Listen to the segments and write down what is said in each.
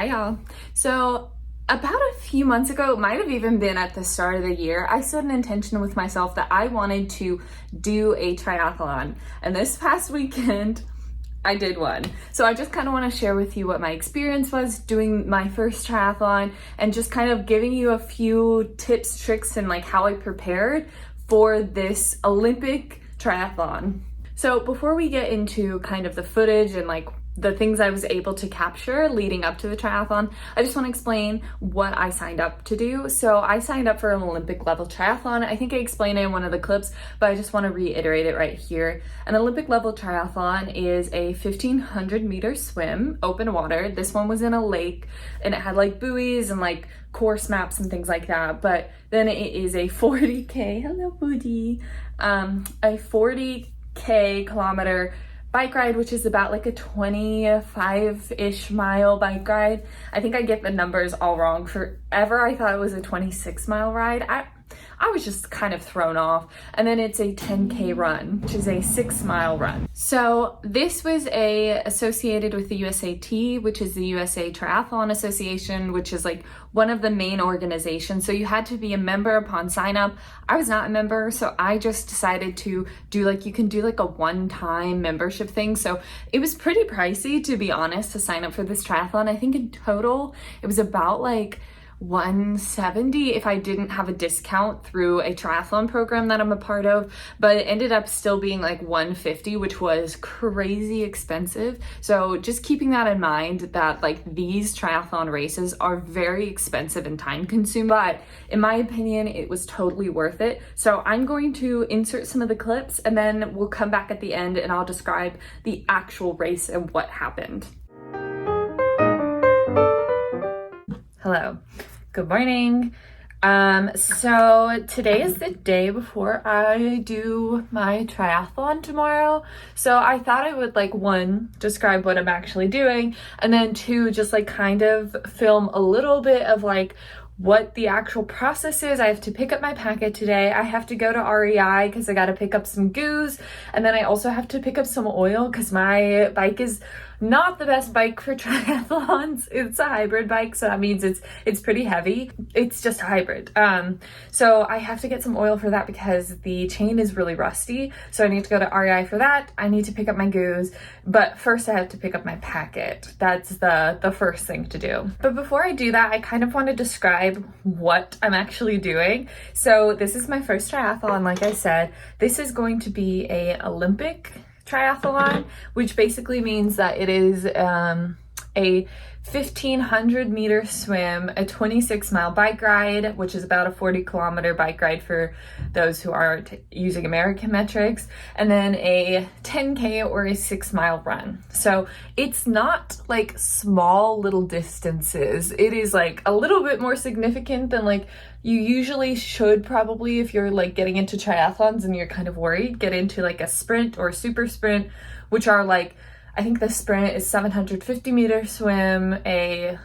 Hi y'all. So about a few months ago, it might have even been at the start of the year, I set an intention with myself that I wanted to do a triathlon. And this past weekend, I did one. So I just kind of want to share with you what my experience was doing my first triathlon and just kind of giving you a few tips, tricks, and like how I prepared for this Olympic triathlon. So before we get into kind of the footage and like the things I was able to capture leading up to the triathlon, I just want to explain what I signed up to do. So I signed up for an Olympic level triathlon. I think I explained it in one of the clips, but I just want to reiterate it right here. An Olympic level triathlon is a 1,500 meter swim, open water. This one was in a lake and it had like buoys and like course maps and things like that. But then it is a 40K, hello booty, a 40K kilometer bike ride, which is about like a 25-ish mile bike ride. I think I get the numbers all wrong. Forever I thought it was a 26-mile ride. I was just kind of thrown off. And then it's a 10K run, which is a 6-mile run. So this was associated with the USAT, which is the USA Triathlon Association, which is like one of the main organizations. So you had to be a member upon sign up. I was not a member, so I just decided to do like, you can do like a one-time membership thing. So it was pretty pricey, to be honest, to sign up for this triathlon. I think in total, it was about like $170 if I didn't have a discount through a triathlon program that I'm a part of, but it ended up still being like $150, which was crazy expensive. So just keeping that in mind, that like these triathlon races are very expensive and time consuming, but in my opinion, it was totally worth it. So I'm going to insert some of the clips and then we'll come back at the end and I'll describe the actual race and what happened. Hello, good morning. So today is the day before I do my triathlon tomorrow. So I thought I would like, one, describe what I'm actually doing, and then two, just like kind of film a little bit of like what the actual process is. I have to pick up my packet today. I have to go to REI because I got to pick up some goos. And then I also have to pick up some oil because my bike is not the best bike for triathlons. It's a hybrid bike, so that means it's pretty heavy. It's just a hybrid. So I have to get some oil for that because the chain is really rusty. So I need to go to REI for that. I need to pick up my goos, but first I have to pick up my packet. That's the first thing to do. But before I do that, I kind of want to describe what I'm actually doing. So this is my first triathlon, like I said. This is going to be a Olympic triathlon, which basically means that it is a 1,500 meter swim, a 26-mile bike ride, which is about a 40-kilometer bike ride for those who aren't using American metrics, and then a 10K or a 6-mile run. So it's not like small little distances. It is like a little bit more significant than like you usually should probably, if you're like getting into triathlons and you're kind of worried, get into like a sprint or a super sprint, which are like, I think the sprint is 750 meter swim, a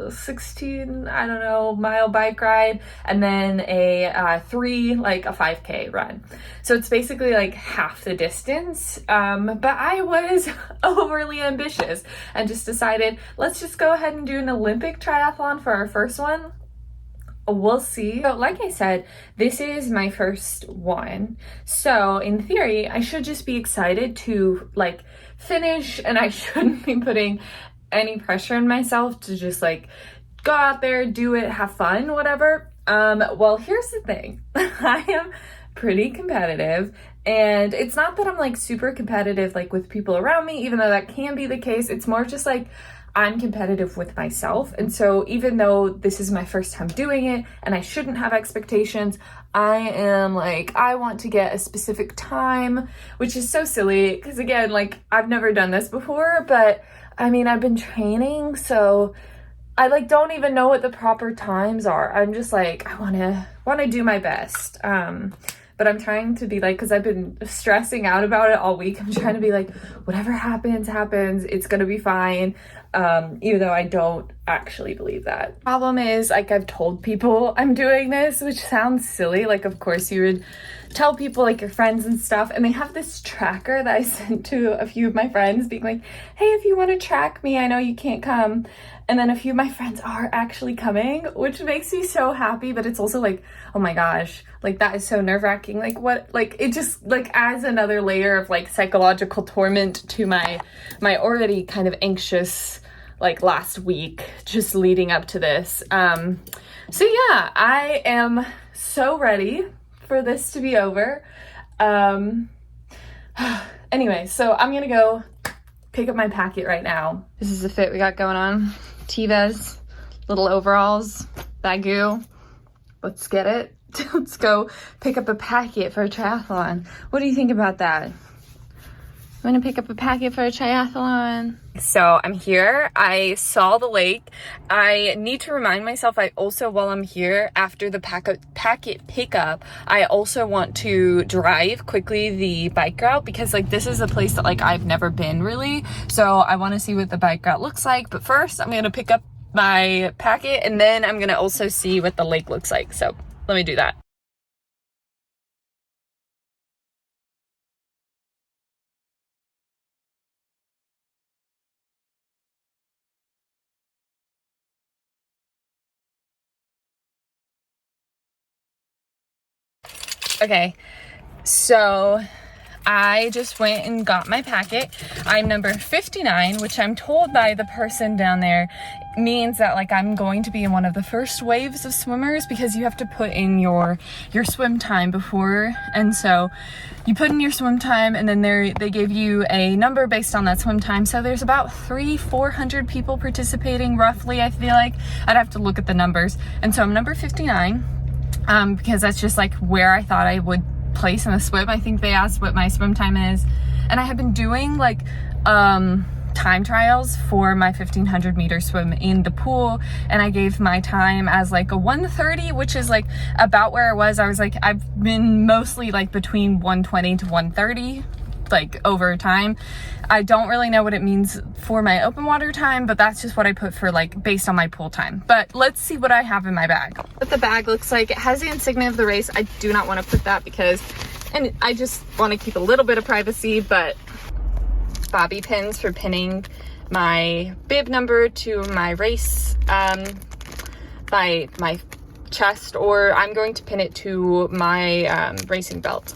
16, I don't know, mile bike ride, and then a 5K run. So it's basically like half the distance. But I was overly ambitious and just decided, let's just go ahead and do an Olympic triathlon for our first one. We'll see. So like I said, this is my first one. So in theory, I should just be excited to like finish, and I shouldn't be putting any pressure on myself to just like go out there, do it, have fun, whatever. Well, here's the thing. I am pretty competitive, and it's not that I'm like super competitive like with people around me, even though that can be the case. It's more just like I'm competitive with myself. And so even though this is my first time doing it and I shouldn't have expectations, I am like, I want to get a specific time, which is so silly because again, like I've never done this before, but I mean, I've been training, so I like don't even know what the proper times are. I'm just like, I want to do my best. But I'm trying to be like, because I've been stressing out about it all week, I'm trying to be like, whatever happens, it's gonna be fine. Even though I don't actually believe that. Problem is, like, I've told people I'm doing this, which sounds silly. Like, of course you would tell people, like your friends and stuff, and they have this tracker that I sent to a few of my friends being like, hey, if you want to track me, I know you can't come. And then a few of my friends are actually coming, which makes me so happy, but it's also like, oh my gosh, like that is so nerve-wracking. Like what, like it just like adds another layer of like psychological torment to my already kind of anxious like last week just leading up to this. So yeah, I am so ready for this to be over. Anyway, so I'm gonna go pick up my packet right now. This is the fit we got going on. Tevez, little overalls, bagoo. Let's get it. Let's go pick up a packet for a triathlon. What do you think about that? I'm gonna pick up a packet for a triathlon. So I'm here. I saw the lake. I need to remind myself, I also, while I'm here, after the packet pickup, I also want to drive quickly the bike route because like this is a place that like I've never been really. So I want to see what the bike route looks like. But first I'm gonna pick up my packet and then I'm gonna also see what the lake looks like. So let me do that. Okay, so I just went and got my packet. I'm number 59, which I'm told by the person down there means that like I'm going to be in one of the first waves of swimmers because you have to put in your swim time before. And so you put in your swim time and then they give you a number based on that swim time. So there's about 400 people participating roughly, I feel like. I'd have to look at the numbers. And so I'm number 59. Because that's just like where I thought I would place in the swim. I think they asked what my swim time is. And I have been doing like time trials for my 1500 meter swim in the pool. And I gave my time as like a 1:30, which is like about where I was. I was like, I've been mostly like between 1:20 to 1:30. Like over time. I don't really know what it means for my open water time, but that's just what I put for like based on my pool time. But let's see what I have in my bag. What the bag looks like. It has the insignia of the race. I do not want to put that because, and I just want to keep a little bit of privacy, but bobby pins for pinning my bib number to my race, my chest, or I'm going to pin it to my racing belt.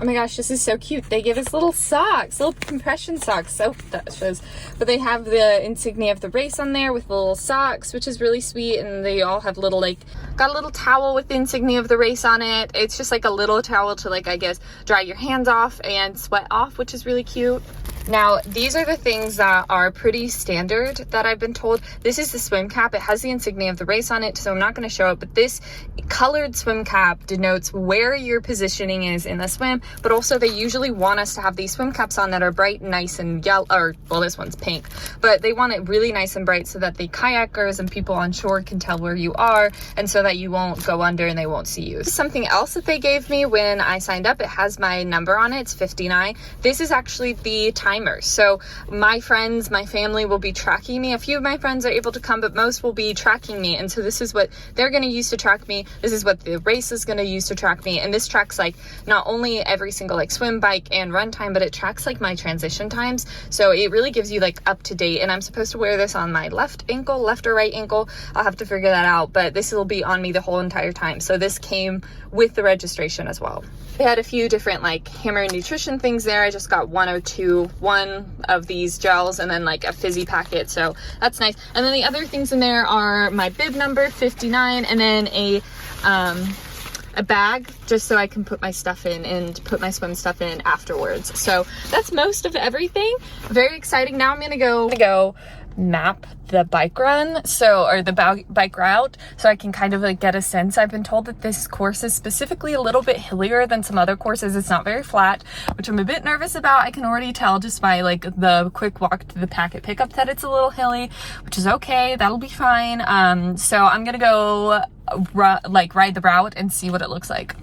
Oh my gosh, this is so cute. They give us little socks, little compression socks, so delicious. But they have the insignia of the race on there with little socks, which is really sweet. And they all have little, like, got a little towel with the insignia of the race on it. It's just like a little towel to, like, I guess, dry your hands off and sweat off, which is really cute. Now, these are the things that are pretty standard that I've been told. This is the swim cap. It has the insignia of the race on it, so I'm not going to show it, but this colored swim cap denotes where your positioning is in the swim, but also they usually want us to have these swim caps on that are bright, nice, and yellow, or, well, this one's pink, but they want it really nice and bright so that the kayakers and people on shore can tell where you are, and so that you won't go under and they won't see you. Something else that they gave me when I signed up, it has my number on it. It's 59. This is actually the time. So my friends, my family will be tracking me. A few of my friends are able to come, but most will be tracking me. And so this is what they're going to use to track me. This is what the race is going to use to track me. And this tracks like not only every single like swim, bike, and run time, but it tracks like my transition times. So it really gives you like up to date. And I'm supposed to wear this on my left ankle, left or right ankle. I'll have to figure that out, but this will be on me the whole entire time. So this came with the registration as well. They had a few different like Hammer nutrition things there. I just got one of these gels and then like a fizzy packet, so that's nice. And then the other things in there are my bib number 59 and then a bag just so I can put my stuff in and put my swim stuff in afterwards. So that's most of everything. Very exciting. Now I'm gonna go map the bike run, or the bike route, so I can kind of like get a sense. I've been told that this course is specifically a little bit hillier than some other courses. It's not very flat, which I'm a bit nervous about. I can already tell just by like the quick walk to the packet pickup that it's a little hilly, which is okay. That'll be fine. So I'm gonna go ride the route and see what it looks like.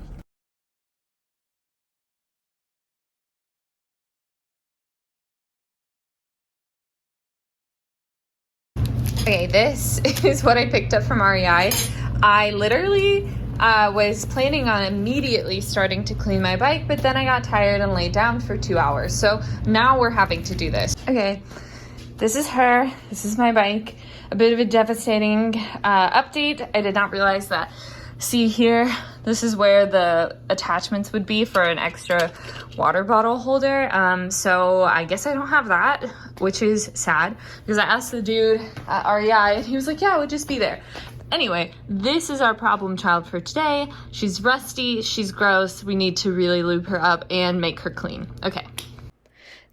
Okay, this is what I picked up from REI. I literally was planning on immediately starting to clean my bike, but then I got tired and laid down for 2 hours. So now we're having to do this. Okay, This is her. This is my bike. A bit of a devastating update. I did not realize that. See here, this is where the attachments would be for an extra water bottle holder. So I guess I don't have that, which is sad because I asked the dude at REI and he was like, yeah, it would just be there. Anyway, this is our problem child for today. She's rusty, she's gross. We need to really lube her up and make her clean. Okay.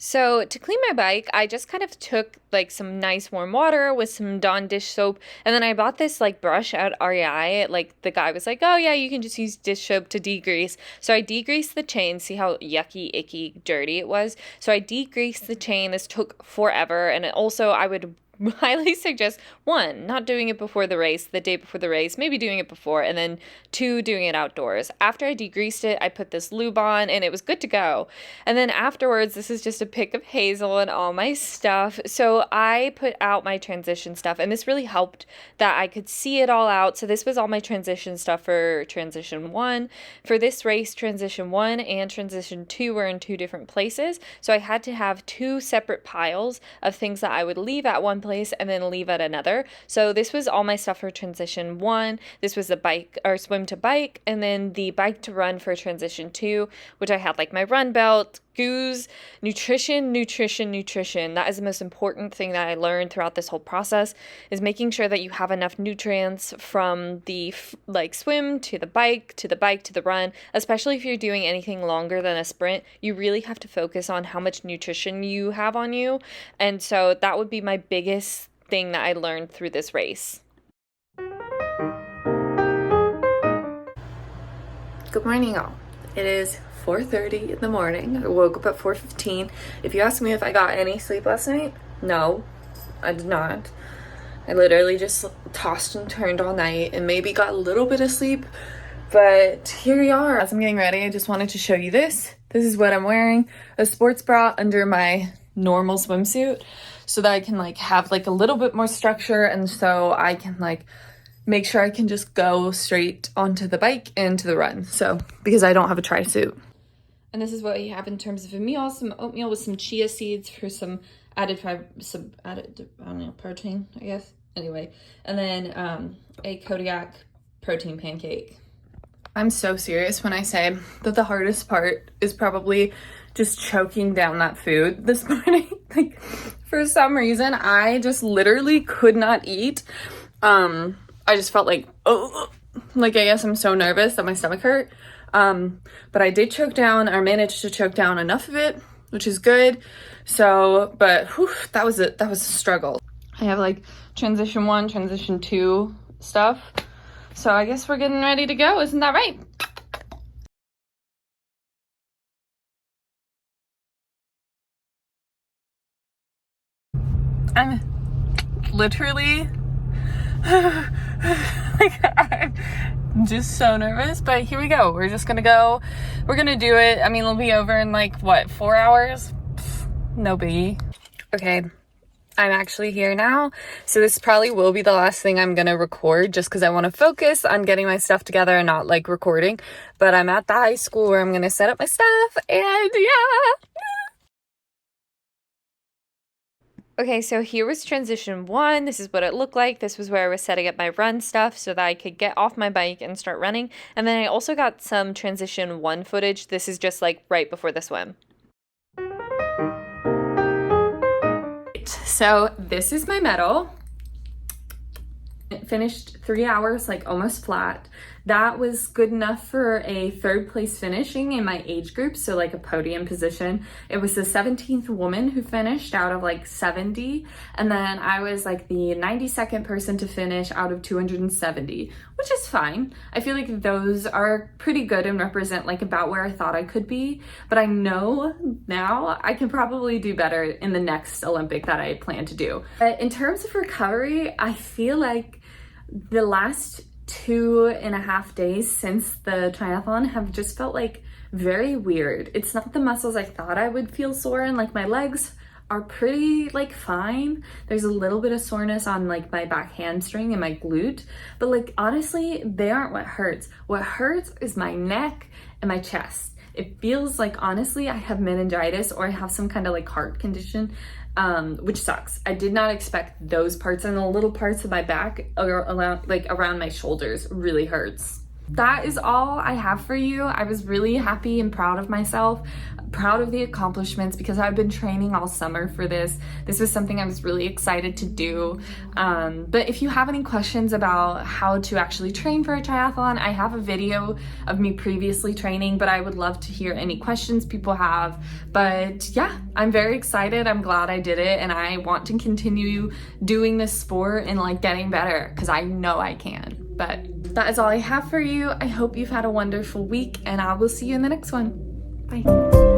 So to clean my bike, I just kind of took like some nice warm water with some Dawn dish soap. And then I bought this like brush at REI. Like the guy was like, oh yeah, you can just use dish soap to degrease. So I degreased the chain. See how yucky, icky, dirty it was? So I degreased the chain. This took forever. And also I would highly suggest, 1, not doing it before the race, the day before the race, maybe doing it before, and then 2, doing it outdoors. After I degreased it, I put this lube on and it was good to go. And then afterwards, this is just a pic of Hazel and all my stuff. So I put out my transition stuff and this really helped that I could see it all out. So this was all my transition stuff for transition 1. For this race, transition 1 and transition 2 were in 2 different places. So I had to have 2 separate piles of things that I would leave at one place and then leave at another. So this was all my stuff for transition 1. This was the bike or swim to bike, and then the bike to run for transition 2, which I had like my run belt, goos, nutrition. That is the most important thing that I learned throughout this whole process, is making sure that you have enough nutrients from the like swim to the bike to the run. Especially if you're doing anything longer than a sprint, you really have to focus on how much nutrition you have on you. And so that would be my biggest thing that I learned through this race. Good morning, y'all. It is 4:30 in the morning. I woke up at 4:15. If you ask me if I got any sleep last night, no, I did not. I literally just tossed and turned all night and maybe got a little bit of sleep, but here we are. As I'm getting ready, I just wanted to show you this. This is what I'm wearing, a sports bra under my normal swimsuit so that I can like have like a little bit more structure, and so I can like make sure I can just go straight onto the bike and to the run. So because I don't have a tri-suit. And this is what you have in terms of a meal: some oatmeal with some chia seeds for some added protein, I guess. Anyway, and then a Kodiak protein pancake. I'm so serious when I say that the hardest part is probably just choking down that food this morning. Like, for some reason, I just literally could not eat. I just felt like, oh, like I guess I'm so nervous that my stomach hurt. But I did choke down, or managed to choke down enough of it, which is good. So, but whew, that was a struggle. I have like transition 1, transition 2 stuff. So I guess we're getting ready to go. Isn't that right? I'm literally like, I'm just so nervous, but here we go. We're just gonna go. We're gonna do it. I mean, it'll be over in like, what, 4 hours? Pfft, no biggie. Okay, I'm actually here now. So this probably will be the last thing I'm gonna record, just because I want to focus on getting my stuff together and not like recording. But I'm at the high school where I'm gonna set up my stuff, and yeah. Okay, so here was transition 1. This is what it looked like. This was where I was setting up my run stuff so that I could get off my bike and start running. And then I also got some transition 1 footage. This is just like right before the swim. So this is my medal. It finished 3 hours, like almost flat. That was good enough for a 3rd place finishing in my age group, so like a podium position. It was the 17th woman who finished out of like 70, and then I was like the 92nd person to finish out of 270, which is fine. I feel like those are pretty good and represent like about where I thought I could be, but I know now I can probably do better in the next Olympic that I plan to do. But in terms of recovery, I feel like the last 2.5 days since the triathlon have just felt like very weird. It's not the muscles I thought I would feel sore in. Like my legs are pretty like fine. There's a little bit of soreness on like my back hamstring and my glute, but like honestly, they aren't what hurts. What hurts is my neck and my chest. It feels like honestly I have meningitis or I have some kind of like heart condition which sucks. I did not expect those parts, and the little parts of my back around my shoulders really hurts. That is all I have for you. I was really happy and proud of myself, proud of the accomplishments, because I've been training all summer for this. This was something I was really excited to do. But if you have any questions about how to actually train for a triathlon, I have a video of me previously training, but I would love to hear any questions people have. But yeah, I'm very excited. I'm glad I did it, and I want to continue doing this sport and like getting better, because I know I can. But that is all I have for you. I hope you've had a wonderful week, and I will see you in the next one. Bye.